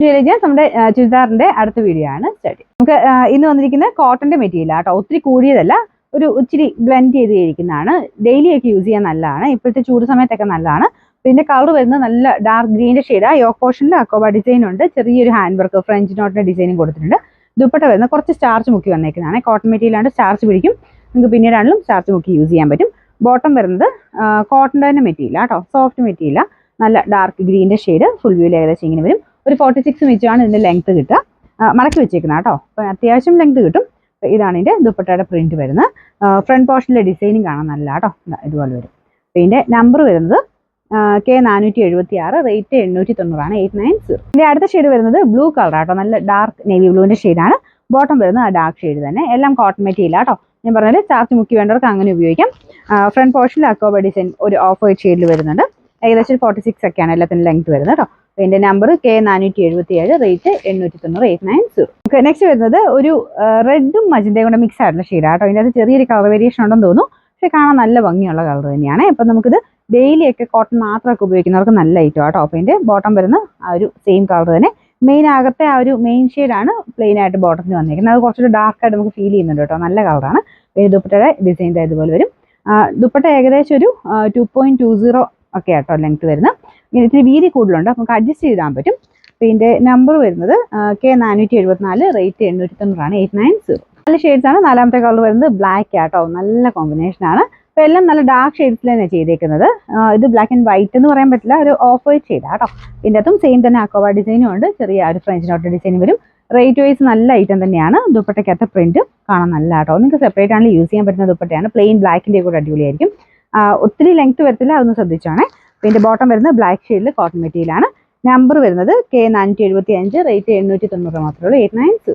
നമ്മുടെ ചുരിദാറിന്റെ അടുത്ത വീഡിയോ ആണ് സ്റ്റാർട്ട്. നമുക്ക് ഇന്ന് വന്നിരിക്കുന്ന കോട്ടന്റെ മെറ്റീരിയൽ ആട്ടോ. ഒത്തിരി കൂടിയതല്ല, ഒരു ഇച്ചിരി ബ്ലെൻഡ് ചെയ്ത് ഇരിക്കുന്നതാണ്. ഡെയിലി ഒക്കെ യൂസ് ചെയ്യാൻ നല്ലതാണ്. ഇപ്പോഴത്തെ ചൂട് സമയത്തൊക്കെ നല്ലതാണ്. പിന്നെ കളർ വരുന്നത് നല്ല ഡാർക്ക് ഗ്രീനിന്റെ ഷെയ്ഡാ. യോക്ക് പോർഷനിൽ അക്കോബ ഡിസൈൻ ഉണ്ട്. ചെറിയൊരു ഹാൻഡ് വർക്ക് ഫ്രഞ്ച് നോട്ടിന്റെ ഡിസൈനും കൊടുത്തിട്ടുണ്ട്. ദുപ്പട്ട വരുന്നത് കുറച്ച് സ്റ്റാർച്ച് മുക്കി വന്നേക്കുന്നതാണ്. കോട്ടൺ മെറ്റീരിയൽ ആണ്, സ്റ്റാർച്ച് പിടിക്കും. നിങ്ങൾക്ക് പിന്നീടാണെങ്കിലും സ്റ്റാർച്ച് മുക്കി യൂസ് ചെയ്യാൻ പറ്റും. ബോട്ടം വരുന്നത് കോട്ടൻ്റെ തന്നെ മെറ്റീരിയൽ ആട്ടോ, സോഫ്റ്റ് മെറ്റീരിയൽ. നല്ല ഡാർക്ക് ഗ്രീനിന്റെ ഷെയ്ഡ്. ഫുൾ വ്യൂവിൽ ഏകദേശം ഇങ്ങനെ വരും. ഒരു 46 ഇഞ്ചാണ് ഇതിന്റെ ലെങ്ത് കിട്ടുക. മടക്കി വെച്ചേക്കുന്നത് കേട്ടോ. അപ്പം അത്യാവശ്യം ലെങ്ത് കിട്ടും. ഇതാണ് ഇതിന്റെ ദുപ്പട്ടയുടെ പ്രിന്റ് വരുന്നത്. ഫ്രണ്ട് പോർഷനിലെ ഡിസൈനും കാണാൻ നല്ല കേട്ടോ, ഇതുപോലെ വരും. ഇതിന്റെ നമ്പർ വരുന്നത് K476, റേറ്റ് 890, 890. ഇതിന്റെ അടുത്ത ഷെയ്ഡ് വരുന്നത് ബ്ലൂ കളർ ആട്ടോ, നല്ല ഡാർക്ക് നേവി ബ്ലൂവിന്റെ ഷെയ്ഡാണ്. ബോട്ടം വരുന്നത് ആ ഡാർക്ക് ഷെയ്ഡ് തന്നെ. എല്ലാം കോട്ടൺ മെറ്റീരിയൽ ആട്ടോ. ഞാൻ പറഞ്ഞാൽ സ്റ്റാർച്ച് മുക്കി വേണ്ടവർക്ക് അങ്ങനെ ഉപയോഗിക്കാം. ഫ്രണ്ട് പോർഷനിൽ അക്കോബ ഡിസൈൻ ഒരു ഓഫ് വൈറ്റ് ഷെയ്ഡിൽ വരുന്നുണ്ട്. ഏകദേശം 46 ഒക്കെയാണ് എല്ലാത്തിനും ലെങ്ത് വരുന്നത് കേട്ടോ. ഇതിന്റെ number K477, rate 890, 890. Okay, next വരുന്നത് ഒരു റെഡും മജന്തയും കൂടെ മിക്സ് ആയിട്ടുള്ള ഷെയ്ഡാണ് കേട്ടോ. ഇതിൻ്റെ അത് ചെറിയൊരു കളർ വേരിയേഷൻ ഉണ്ടെന്ന് തോന്നുന്നു, പക്ഷെ കാണാൻ നല്ല ഭംഗിയുള്ള കളർ തന്നെയാണ്. അപ്പം നമുക്കിത് ഡെയിലി ഒക്കെ കോട്ടൺ മാത്രമൊക്കെ ഉപയോഗിക്കുന്നവർക്ക് നല്ല ഐറ്റം ആട്ടോ. അപ്പോൾ ഇതിന്റെ ബോട്ടം വരുന്ന ആ ഒരു സെയിം കളർ തന്നെ. മെയിൻ അകത്തെ ആ ഒരു മെയിൻ ഷെയ്ഡാണ് പ്ലെയിൻ ആയിട്ട് ബോട്ടത്തിന് വന്നിരിക്കുന്നത്. അത് കുറച്ചൊരു ഡാർക്കായിട്ട് നമുക്ക് ഫീൽ ചെയ്യുന്നുണ്ട് കേട്ടോ, നല്ല കളറാണ്. ദുപ്പട്ടയുടെ ഡിസൈൻ ഇതുപോലെ വരും. ദുപ്പട്ട ഏകദേശം ഒരു 2.20 ഒക്കെ ആട്ടോ ലെങ്ത് വരുന്നത്. ഇത്തിരി വീതി കൂടുതലുണ്ട്, നമുക്ക് അഡ്ജസ്റ്റ് ചെയ്താൻ പറ്റും. അപ്പോൾ ഇതിൻ്റെ നമ്പർ വരുന്നത് K474, റേറ്റ് 890, 890. നല്ല ഷെയ്ഡ്സ് ആണ്. നാലാമത്തെ കളർ വരുന്നത് ബ്ലാക്ക് ആട്ടോ, നല്ല കോമ്പിനേഷനാണ്. അപ്പോൾ എല്ലാം നല്ല ഡാർക്ക് ഷെയ്ഡ്സിൽ തന്നെ ചെയ്തേക്കുന്നത്. ഇത് ബ്ലാക്ക് ആൻഡ് വൈറ്റ് എന്ന് പറയാൻ പറ്റില്ല, ഒരു ഓഫ് വൈറ്റ് ഷെയ്ഡാണ് കേട്ടോ. ഇതിൻ്റെ അകത്തും സെയിം തന്നെ അക്കോബ ഡിസൈനും ഉണ്ട്, ചെറിയ ഒരു ഫ്രഞ്ച് നോട്ട് ഡിസൈൻ വരും. റേറ്റ് വൈസ് നല്ല ഐറ്റം തന്നെയാണ്. ദുപ്പട്ടയ്ക്കകത്ത് പ്രിന്റ് കാണാൻ നല്ല കേട്ടോ. നിങ്ങൾക്ക് സെപ്പറേറ്റ് ആണെങ്കിൽ യൂസ് ചെയ്യാൻ പറ്റുന്ന ദുപ്പട്ടയാണ്. പ്ലെയിൻ ബ്ലാക്കിൻ്റെ കൂടെ അടിപൊളിയായിരിക്കും. ഒത്തിരി ലെങ്ത് വരത്തില്ല, അതൊന്ന് ശ്രദ്ധിച്ചാണേ. ഇതിന്റെ ബോട്ടം വരുന്നത് ബ്ലാക്ക് ഷെയ്ഡിൽ കോട്ടൺ മെറ്റീരിയൽ ആണ്. നമ്പർ വരുന്നത് K475, റേറ്റ് 890 മാത്രമേ ഉള്ളൂ, 890.